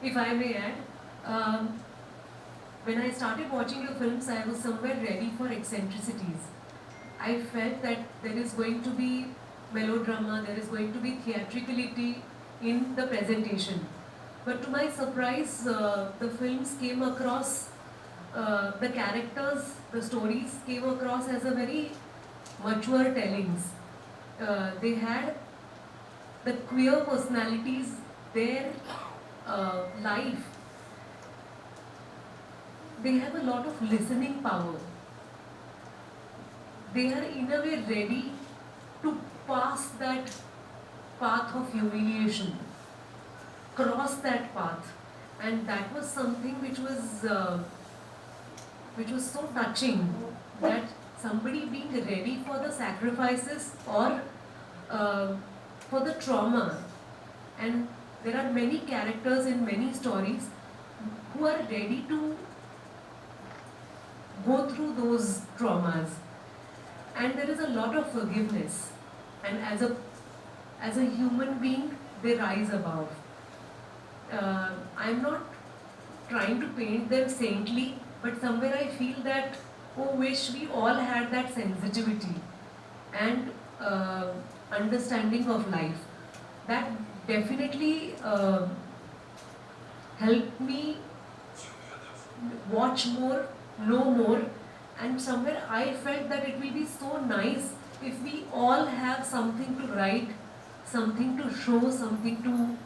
if I may add. Um, when I started watching your films, I was somewhere ready for eccentricities. I felt that there is going to be melodrama, there is going to be theatricality in the presentation. But to my surprise, the films came across, the characters, the stories came across as a very mature tellings. They had the queer personalities, their life, they have a lot of listening power. They are in a way ready to pass that path of humiliation, cross that path, and that was something which was so touching, that somebody being ready for the sacrifices or uh, for the trauma. And there are many characters in many stories who are ready to go through those traumas, and there is a lot of forgiveness, and as a human being they rise above. I'm not trying to paint them saintly, but somewhere I feel that, oh, wish we all had that sensitivity and understanding of life. That definitely helped me watch more, know more, and somewhere I felt that it will be so nice if we all have something to write, something to show, something to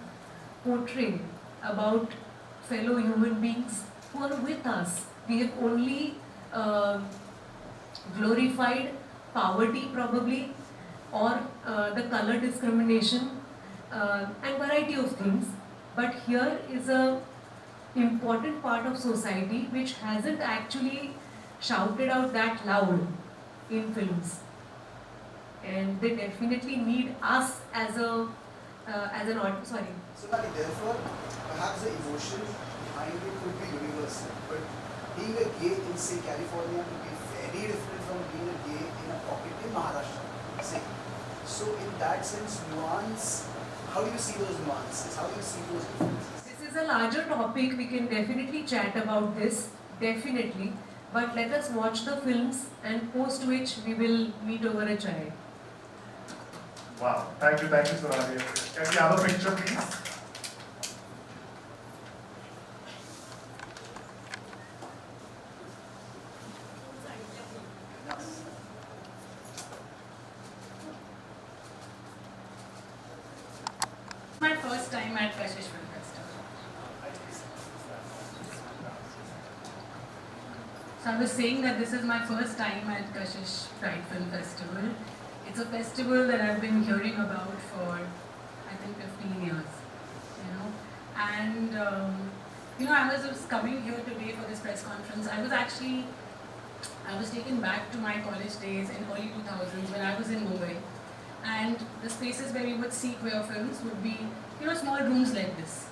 portray about fellow human beings who are with us. We have only uh, glorified poverty probably, or the color discrimination, and variety of things. But here is a important part of society which hasn't actually shouted out that loud in films, and they definitely need us as an audience. Sorry. So like therefore, perhaps the emotion behind it could be universal, but being a gay in say California could be very different from being a gay in a pocket in Maharashtra. Say. So in that sense, nuance, how do you see those nuances? How do you see those differences? This is a larger topic. We can definitely chat about this, definitely. But let us watch the films, and post which we will meet over a chai. Wow, thank you, Sonali. Can we have a picture, please? My first time at Kashish Film Festival. So I was saying that this is my first time at Kashish Pride Film Festival. It's a festival that I've been hearing about for, I think, 15 years. And I was coming here today for this press conference. I was taken back to my college days in early 2000s when I was in Mumbai. And the spaces where we would see queer films would be, small rooms like this.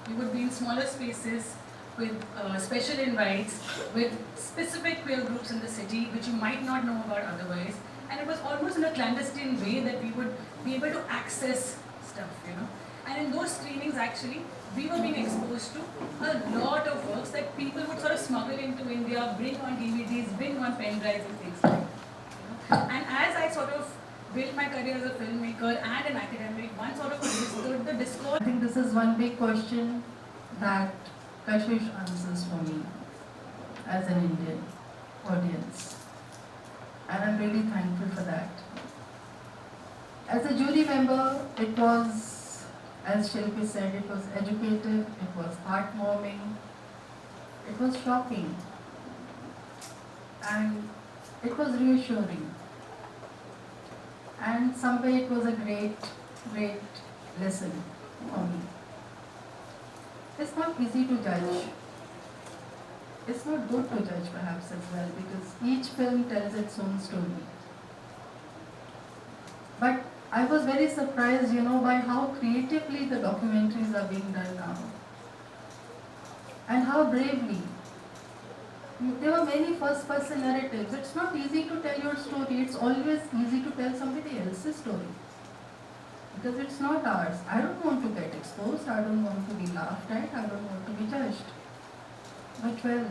We would be in smaller spaces with special invites, with specific queer groups in the city, which you might not know about otherwise. And it was almost in a clandestine way that we would be able to access stuff. And in those screenings, actually, we were being exposed to a lot of works that people would sort of smuggle into India, bring on DVDs, bring on pen drives and things like that. And as I sort of built my career as a filmmaker and an academic, one sort of understood the discourse. I think this is one big question that Kashish answers for me as an Indian audience. And I'm really thankful for that. As a jury member, it was, as Shilpi said, it was educative, it was heartwarming, it was shocking, and it was reassuring. And somewhere it was a great, great lesson for me. It's not easy to judge. It's not good to judge perhaps as well, because each film tells its own story. But I was very surprised, by how creatively the documentaries are being done now. And how bravely. There were many first-person narratives. It's not easy to tell your story. It's always easy to tell somebody else's story. Because it's not ours. I don't want to get exposed, I don't want to be laughed at, I don't want to be judged. But well,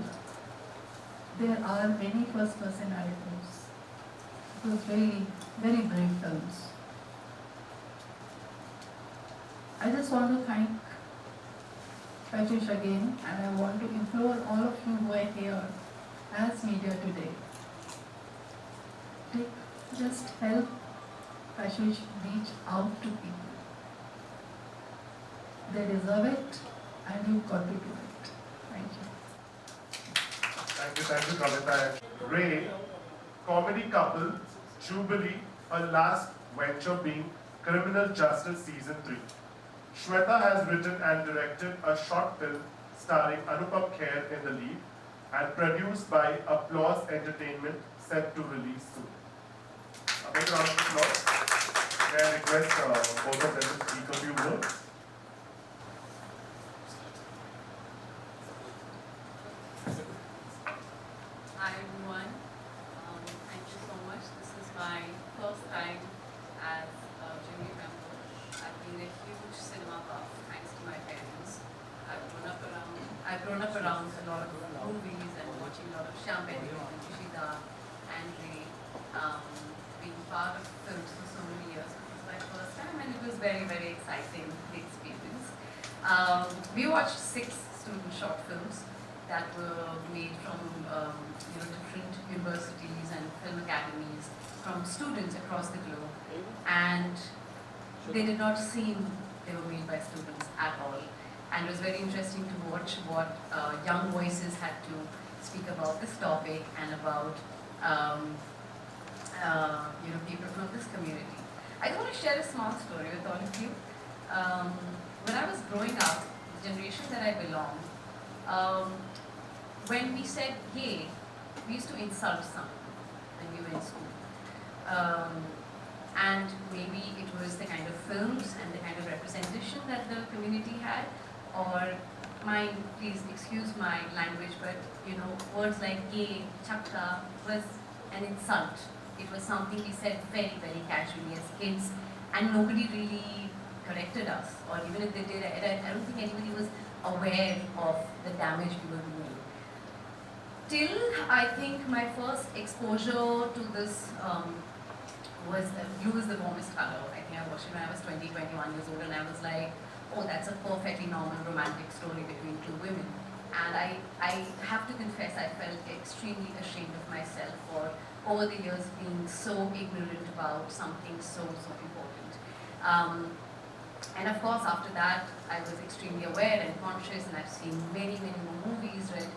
there are many first-person narratives. It was really very brave films. I just want to thank Kashish again, and I want to implore all of you who are here as media today. Just help Kashish reach out to people. They deserve it, and you've got to do it. Thank you. Thank you, Kavita. Ray, comedy couple, Jubilee, her last venture being Criminal Justice Season 3. Shweta has written and directed a short film starring Anupam Kher in the lead and produced by Applause Entertainment, set to release soon. A big round of applause. May I request both of them to speak a few words? Hi everyone, thank you so much. This is my first time as a jury member. I've been a huge cinema buff thanks to my parents. I've grown up around a lot of movies and watching a lot of Shyam Benegal and Rishida and Ray. Being part of films for so many years. It was my first time and it was very, very exciting experience. We watched 6 student short films that were made from different universities and film academies, from students across the globe, and they did not seem they were made by students at all. And it was very interesting to watch what young voices had to speak about this topic and about people from this community. I just want to share a small story with all of you. When I was growing up, the generation that I belong, when we said gay, we used to insult someone when we were in school. And maybe it was the kind of films and the kind of representation that the community had, or please excuse my language, but words like gay, chakka was an insult. It was something we said very, very casually as kids, and nobody really corrected us, or even if they did, I don't think anybody was aware of the damage we were doing. Till I think my first exposure to this was Blue is the Warmest Color. I think I watched it when I was 20, 21 years old, and I was like, oh, that's a perfectly normal romantic story between 2 women. And I have to confess, I felt extremely ashamed of myself for over the years being so ignorant about something so important. And of course, after that, I was extremely aware and conscious, and I've seen many, many more movies, read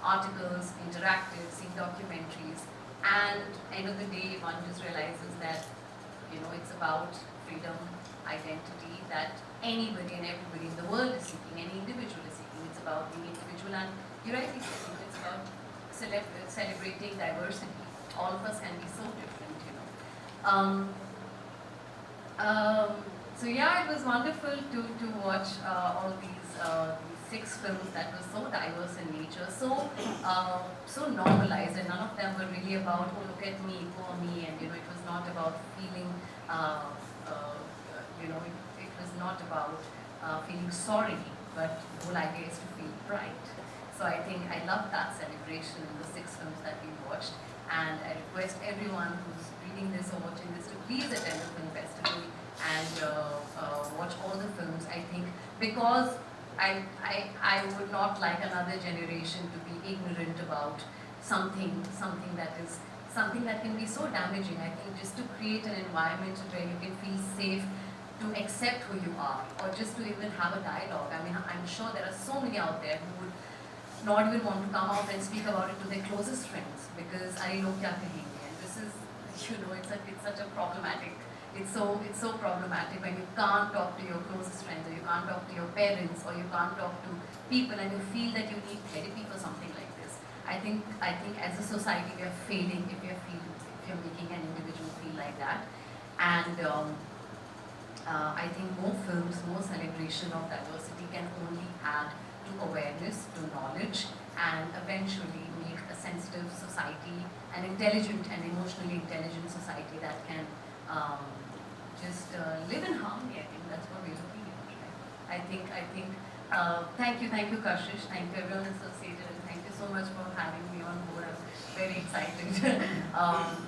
articles, interacted, seen documentaries, and end of the day, one just realizes that, it's about freedom, identity, that anybody and everybody in the world is seeking, any individual is seeking. It's about being individual, and you rightly said, it's about celebrating diversity. All of us can be so different, So yeah, it was wonderful to watch all these 6 films that were so diverse in nature, so normalized, and none of them were really about, oh, look at me, poor me, and it was not about feeling, it was not about feeling sorry, but the whole idea is to feel bright. So I think I love that celebration in the 6 films that we watched, and I request everyone who's reading this or watching this to please attend the film festival and watch all the films. I think because I would not like another generation to be ignorant about something that can be so damaging. I think just to create an environment where you can feel safe to accept who you are, or just to even have a dialogue. I mean, I'm sure there are so many out there who would not even want to come out and speak about it to their closest friends because I know kya kahenge. And this is, it's such a problematic. It's so problematic when you can't talk to your closest friends, or you can't talk to your parents, or you can't talk to people, and you feel that you need therapy for something like this. I think as a society we are failing if you're making an individual feel like that. And I think more films, more celebration of diversity can only add to awareness, to knowledge, and eventually make a sensitive society, an intelligent and emotionally intelligent society that can just live in harmony. I think that's what we're looking at, right? Thank you Kashish, thank you everyone associated, and thank you so much for having me on board. I'm very excited.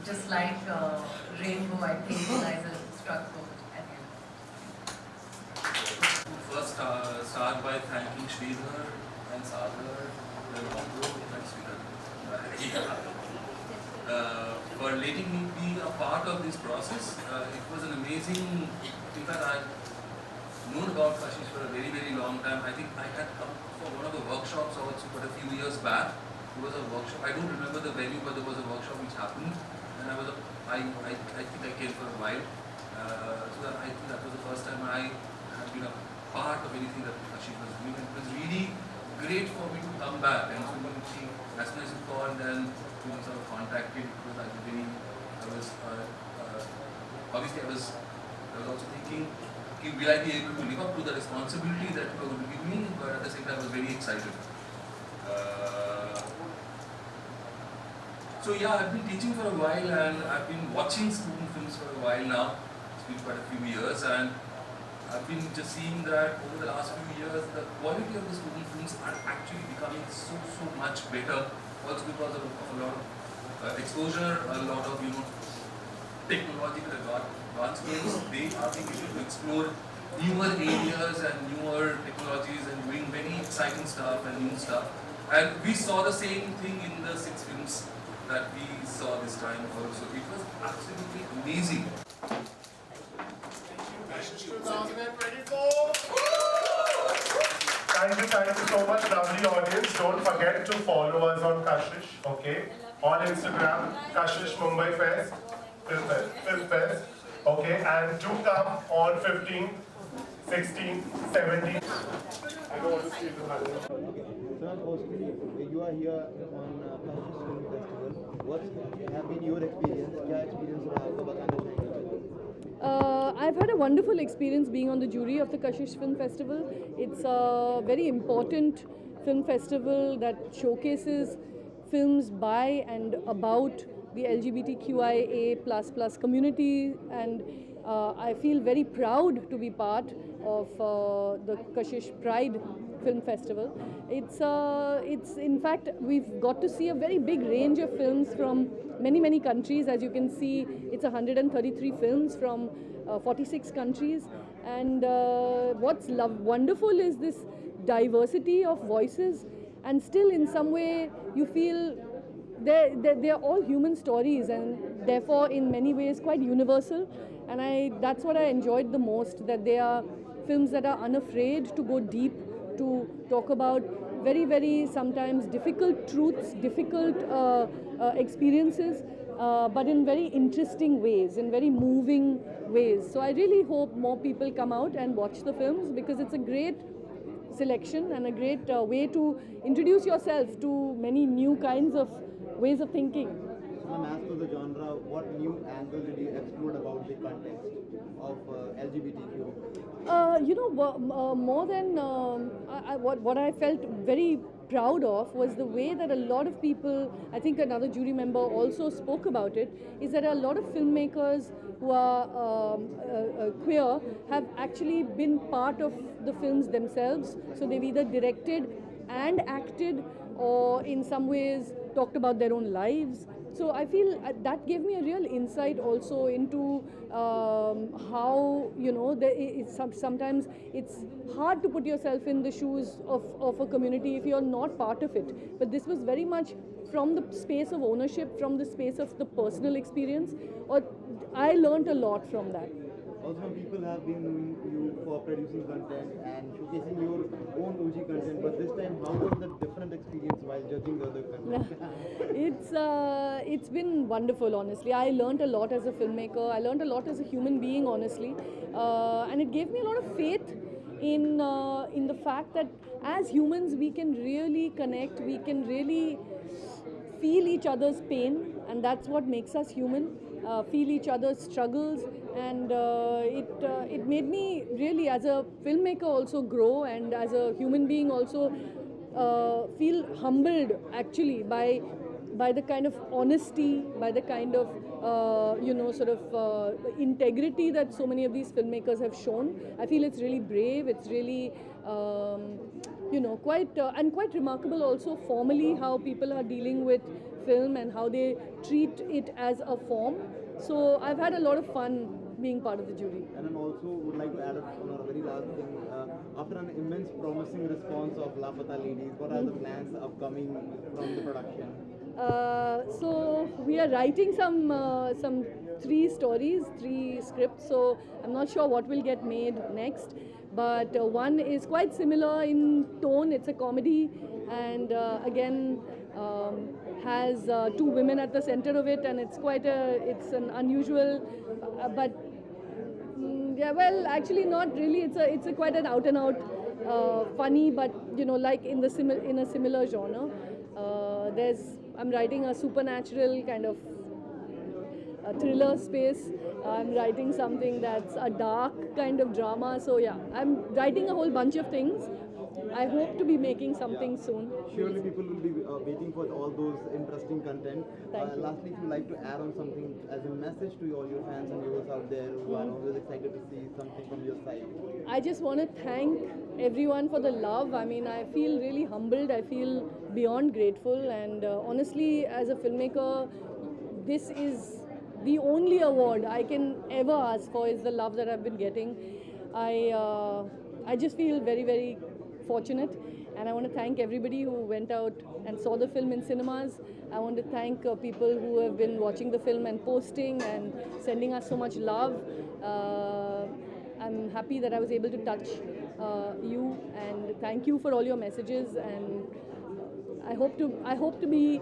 Just like Rainbow, I think you guys have struck gold at the end. First, start by thanking Sridhar and Sagar and Amro and Sridhar for letting me be a part of this process. It was an amazing. In fact, I've known about Kashish for a very, very long time. I think I had come for one of the workshops also but a few years back. It was a workshop. I don't remember the venue, but there was a workshop which happened, and I think I came for a while. So that I think that was the first time I had been a part of anything that Kashish was doing. And it was really great for me to come back. And so when she, as soon as you called and sort of contacted, it was like very. Obviously I was also thinking, okay, will I be able to live up to the responsibility that you are going to give me? But at the same time, I was very excited. So yeah, I've been teaching for a while and I've been watching student films for a while now. It's been quite a few years, and I've been just seeing that over the last few years, the quality of the student films are actually becoming so much better. Also because of a lot of exposure, a lot of technological advanced games. They are being able to explore newer areas and newer technologies and doing very exciting stuff and new stuff. And we saw the same thing in the 6 films that we saw this time also. It was absolutely amazing. Thank you so much, lovely audience. Don't forget to follow us on Kashish, okay? On Instagram, Kashish Mumbai Fest, Film Fest, okay? And do come on 15, 16, 17. I don't want to steal the microphone. Sir, firstly, you are here on Kashish Film Festival. What have been your experience? क्या experience रहा आपका बताना चाहेंगे? I've had a wonderful experience being on the jury of the Kashish Film Festival. It's a very important film festival that showcases films by and about the LGBTQIA++ community, and I feel very proud to be part of the Kashish Pride Film Festival. It's in fact, we've got to see a very big range of films from many countries. As you can see, it's 133 films from 46 countries, and what's wonderful is this diversity of voices, and still in some way you feel they're all human stories, and therefore in many ways quite universal. And that's what I enjoyed the most, that they are films that are unafraid to go deep, to talk about very sometimes difficult truths, difficult experiences, but in very interesting ways, in very moving ways. So I really hope more people come out and watch the films, because it's a great selection and a great way to introduce yourself to many new kinds of ways of thinking. Ma'am, as per the genre, what new angle did you explore about the context of LGBTQ? More than what I felt very proud of was the way that a lot of people, I think another jury member also spoke about it, is that a lot of filmmakers who are queer have actually been part of the films themselves. So they've either directed and acted, or in some ways talked about their own lives. So I feel that gave me a real insight also into how, sometimes it's hard to put yourself in the shoes of a community if you're not part of it. But this was very much from the space of ownership, from the space of the personal experience. Or I learned a lot from that. Also, people have been knowing you for producing content and showcasing your own OG content, but this time, how was the different experience while judging the other content? It's been wonderful, honestly. I learned a lot as a filmmaker. I learned a lot as a human being, honestly, and it gave me a lot of faith in the fact that as humans we can really connect. We can really feel each other's pain, and that's what makes us human. Feel each other's struggles, and it made me really, as a filmmaker, also grow, and as a human being also feel humbled actually by the kind of honesty, by the kind of sort of integrity that so many of these filmmakers have shown. I feel it's really brave. It's really, quite and quite remarkable also formally how people are dealing with film and how they treat it as a form. So I've had a lot of fun being part of the jury. And then also would like to add up on a very last thing. After an immense promising response of Lapata Ladies, what are the plans upcoming from the production? So we are writing some 3 stories, 3 scripts. So I'm not sure what will get made next. But one is quite similar in tone. It's a comedy, and again has 2 women at the center of it, and it's an unusual, but yeah, well, actually not really. It's a quite an out and out funny, but like in a similar genre. I'm writing a supernatural kind of a thriller space. I'm writing something that's a dark kind of drama. So yeah, I'm writing a whole bunch of things. I hope to be making something soon. Surely people will be waiting for all those interesting content. Thank you. Lastly, if you like to add on something as a message to all your fans and viewers out there who are always excited to see something from your side. I just want to thank everyone for the love. I mean, I feel really humbled. I feel beyond grateful. And honestly, as a filmmaker, this is the only award I can ever ask for, is the love that I've been getting. I just feel very, very fortunate, and I want to thank everybody who went out and saw the film in cinemas. I want to thank people who have been watching the film and posting and sending us so much love. I'm happy that I was able to touch you, and thank you for all your messages, and I hope to be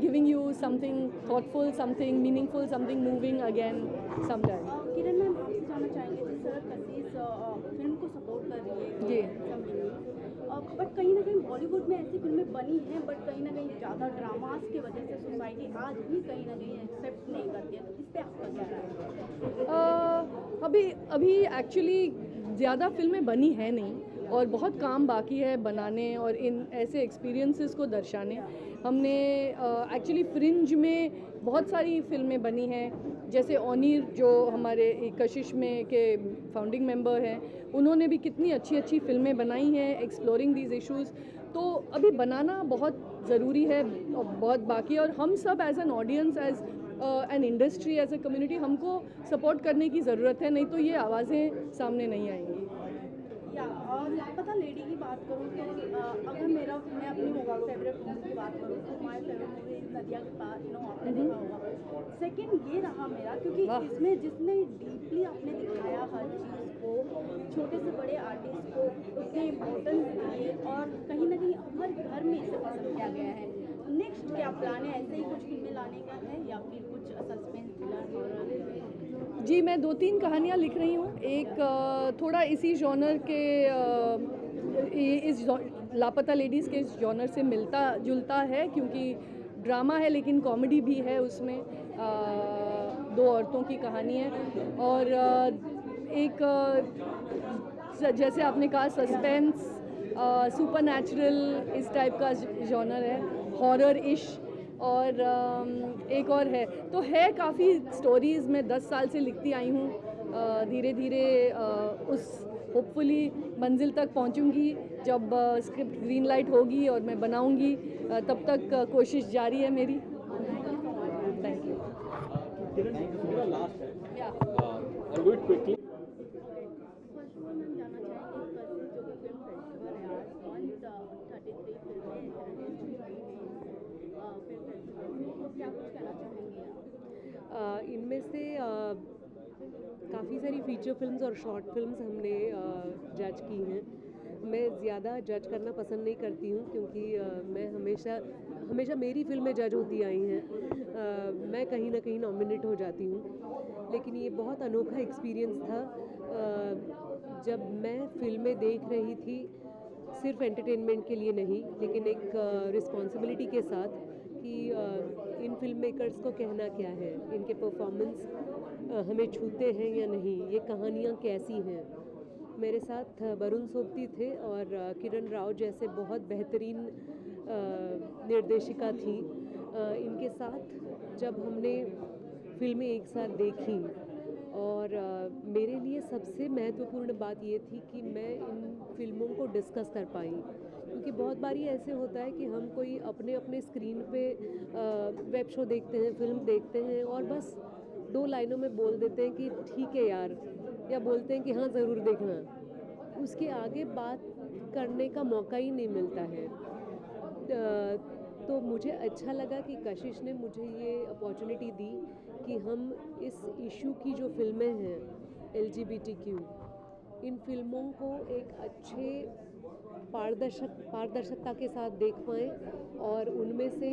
giving you something thoughtful, something meaningful, something moving again sometime. Kiran ma'am आपसे जानना चाहेंगे, जिस तरह कशिश film को support कर रही है जी। But कहीं ना कहीं बॉलीवुड में ऐसी फिल्में बनी हैं, बट कहीं ना कहीं ज़्यादा ड्रामास की वजह से सोसाइटी आज भी कहीं ना कहीं एक्सेप्ट नहीं करती है, तो इस पर आपका क्या राय है? अभी एक्चुअली ज़्यादा फिल्में बनी हैं नहीं, और बहुत काम बाकी है बनाने और इन ऐसे एक्सपीरियंसेस को दर्शाने। हमने एक्चुअली फ्रिंज में बहुत सारी फिल्में बनी हैं, जैसे ओनीर जो हमारे कशिश में के फाउंडिंग मेंबर हैं, उन्होंने भी कितनी अच्छी अच्छी फिल्में बनाई हैं एक्सप्लोरिंग दीज इश्यूज़। तो अभी बनाना बहुत ज़रूरी है और बहुत बाकी है, और हम सब as an audience, as an industry, as a community, हमको सपोर्ट करने की ज़रूरत है, नहीं तो ये आवाज़ें सामने नहीं आएंगी। या और लापता लेडी की बात करूँ तो अगर मैं अपनी फेवरेट मूवी की बात करूँ तो माय फेवरेट मूवी नदिया के पार, आपने देखा होगा। सेकंड ये रहा मेरा, क्योंकि इसमें जिसने डीपली आपने दिखाया हर चीज़ को, छोटे से बड़े आर्टिस्ट को उतने इम्पोर्टेंस दिए, और कहीं ना कहीं हर घर में इसे पसंद किया गया है। नेक्स्ट क्या प्लान है? ऐसे ही कुछ फिल्में लाने का है या फिर कुछ सस्पेंस थ्रिलर हॉरर? जी, मैं 2-3 कहानियाँ लिख रही हूँ। एक थोड़ा इसी जॉनर के इस लापता लेडीज़ के जॉनर से मिलता जुलता है, क्योंकि ड्रामा है लेकिन कॉमेडी भी है उसमें। 2 औरतों की कहानी है, और एक जैसे आपने कहा सस्पेंस, सुपरनैचुरल, इस टाइप का जॉनर है, हॉरर इश, और एक और है। तो है काफ़ी स्टोरीज़ मैं 10 साल से लिखती आई हूँ। धीरे धीरे उस होपफुली मंजिल तक पहुँचूँगी जब स्क्रिप्ट ग्रीन लाइट होगी और मैं बनाऊँगी। तब तक कोशिश जारी है मेरी। Thank you. First of all ma'am जानना चाहेंगे, कशिश जो कि फिल्म फेस्टिवल है आज 133 फिल्में फिल्म फेस्टिवल में, तो क्या कुछ कहना चाहेंगे आप? इनमें से काफ़ी सारी फीचर फिल्म्स और शॉर्ट फिल्म्स हमने जज की हैं। मैं ज़्यादा जज करना पसंद नहीं करती हूँ, क्योंकि मैं हमेशा मेरी फिल्में जज होती आई हैं। मैं कहीं ना कहीं नॉमिनेट हो जाती हूँ, लेकिन ये बहुत अनोखा एक्सपीरियंस था जब मैं फिल्में देख रही थी, सिर्फ एंटरटेनमेंट के लिए नहीं, लेकिन एक रिस्पॉन्सिबिलिटी के साथ कि इन फिल्म मेकर्स को कहना क्या है, इनके परफॉर्मेंस हमें छूते हैं या नहीं, ये कहानियाँ कैसी हैं। मेरे साथ वरुण सोबती थे और किरण राव जैसे बहुत बेहतरीन निर्देशिका थी। इनके साथ जब हमने फिल्में एक साथ देखी और मेरे लिए सबसे महत्वपूर्ण बात ये थी कि मैं इन फिल्मों को डिस्कस कर पाई, क्योंकि बहुत बारी ऐसे होता है कि हम कोई अपने अपने स्क्रीन पे वेब शो देखते हैं, फिल्म देखते हैं और बस 2 लाइनों में बोल देते हैं कि ठीक है यार, या बोलते हैं कि हाँ ज़रूर देखना, उसके आगे बात करने का मौका ही नहीं मिलता है। तो मुझे अच्छा लगा कि कशिश ने मुझे ये अपॉर्चुनिटी दी कि हम इस इशू की जो फिल्में हैं LGBTQ, इन फिल्मों को एक अच्छे पारदर्शकता के साथ देख पाएँ और उनमें से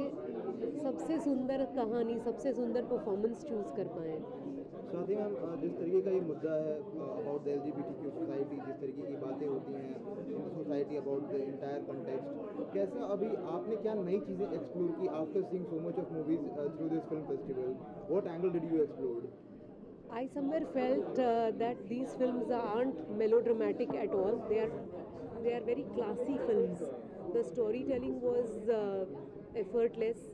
सबसे सुंदर कहानी, सबसे सुंदर परफॉर्मेंस चूज़ कर पाएँ। साथ ही मैम जिस तरीके का ये मुद्दा है अबाउट द LGBTQ सोसाइटी, जिस तरीके की बातें होती हैं in society about the entire context, कैसा अभी आपने क्या नई चीज़ें एक्सप्लोर की after seeing so much of movies through this film festival? What angle did you explore? I somewhere felt that these films aren't melodramatic at all. They are very classy films. The storytelling was effortless.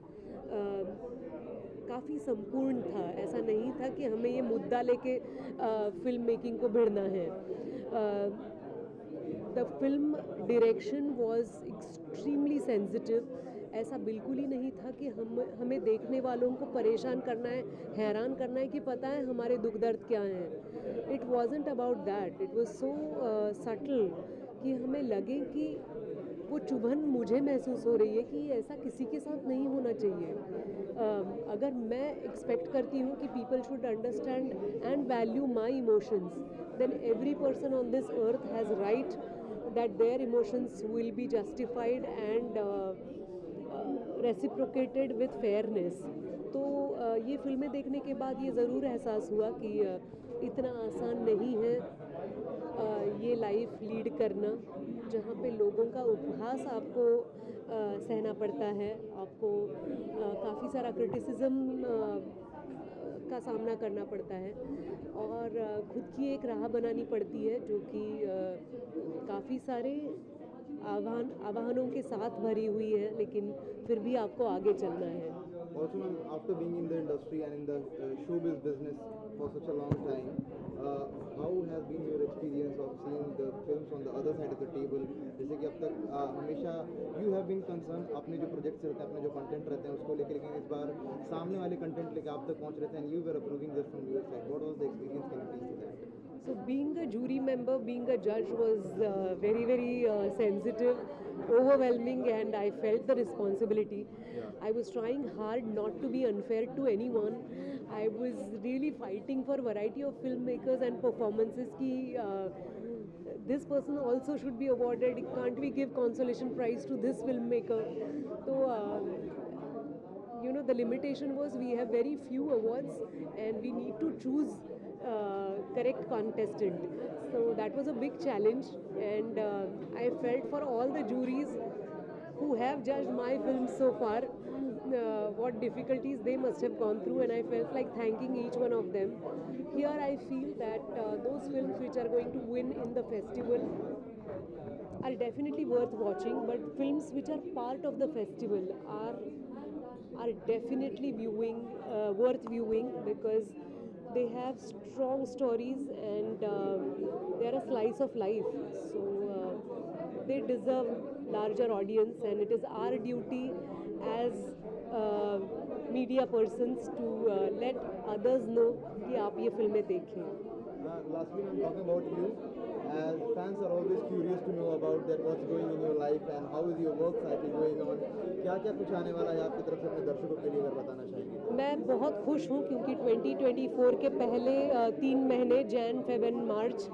काफ़ी संपूर्ण था, ऐसा नहीं था कि हमें ये मुद्दा लेके फिल्म मेकिंग को भिड़ना है। The film direction was extremely sensitive. ऐसा बिल्कुल ही नहीं था कि हमें देखने वालों को परेशान करना है, हैरान करना है कि पता है हमारे दुख दर्द क्या हैं। It wasn't about that, it was so subtle कि हमें लगे कि वो चुभन मुझे महसूस हो रही है कि ऐसा किसी के साथ नहीं होना चाहिए। अगर मैं एक्सपेक्ट करती हूँ कि people should understand and value my emotions, then every person on this earth has right that their emotions will be justified and reciprocated with fairness. तो ये फिल्में देखने के बाद ये ज़रूर एहसास हुआ कि इतना आसान नहीं है ये लाइफ लीड करना, जहाँ पे लोगों का उपहास आपको सहना पड़ता है, आपको काफ़ी सारा क्रिटिसिज्म का सामना करना पड़ता है और खुद की एक राह बनानी पड़ती है जो कि काफ़ी सारे आह्वानों के साथ भरी हुई है, लेकिन फिर भी आपको आगे चलना है। Also, ma'am, after being in the industry and in the showbiz business for such a long time, how has been your experience of seeing the films on the other side of the table? जैसे कि अब तक हमेशा you have been concerned अपने जो projects रहते हैं, अपने जो कंटेंट रहते हैं उसको लेकर, लेकिन इस बार सामने वाले कंटेंट लेकर आप तक पहुंच रहे थे and you were approving this from your side. What was the experience? Can you please say that? So being a jury member, being a judge was very sensitive, overwhelming, and I felt the responsibility. Yeah. I was trying hard not to be unfair to anyone. I was really fighting for variety of filmmakers and performances ki this person also should be awarded. Can't we give consolation prize to this filmmaker? So you know, the limitation was we have very few awards and we need to choose correct contestant. So that was a big challenge, and I felt for all the juries who have judged my films so far, what difficulties they must have gone through, and I felt like thanking each one of them. Here I feel that those films which are going to win in the festival are definitely worth watching, but films which are part of the festival are definitely worth viewing, because they have strong stories and they are a slice of life. So they deserve larger audience, and it is our duty as media persons to let others know कि आप ये फिल्में देखें. Lastly, I'm talking about you. As fans are always curious to know about that what's going in your life and how is your work cycle going on. क्या कुछ आने वाला है आपकी तरफ से अपने दर्शकों के लिए अगर बताना चाहेंगे? मैं बहुत खुश हूँ क्योंकि 2024 के पहले 3 महीने जैन, फेब एंड मार्च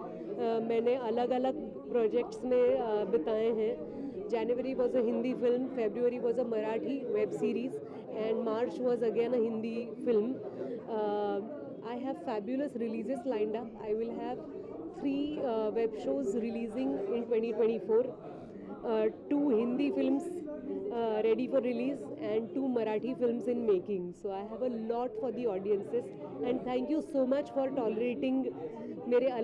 मैंने अलग अलग प्रोजेक्ट्स में बिताए हैं. January was a Hindi film, February was a Marathi web series, and March was again a Hindi film. I have fabulous releases lined up. I will have 3 web shows releasing in 2024, 2 Hindi films ready for release, and 2 Marathi films in making. So I have a lot for the audiences, and thank you so much for tolerating मेरे अलग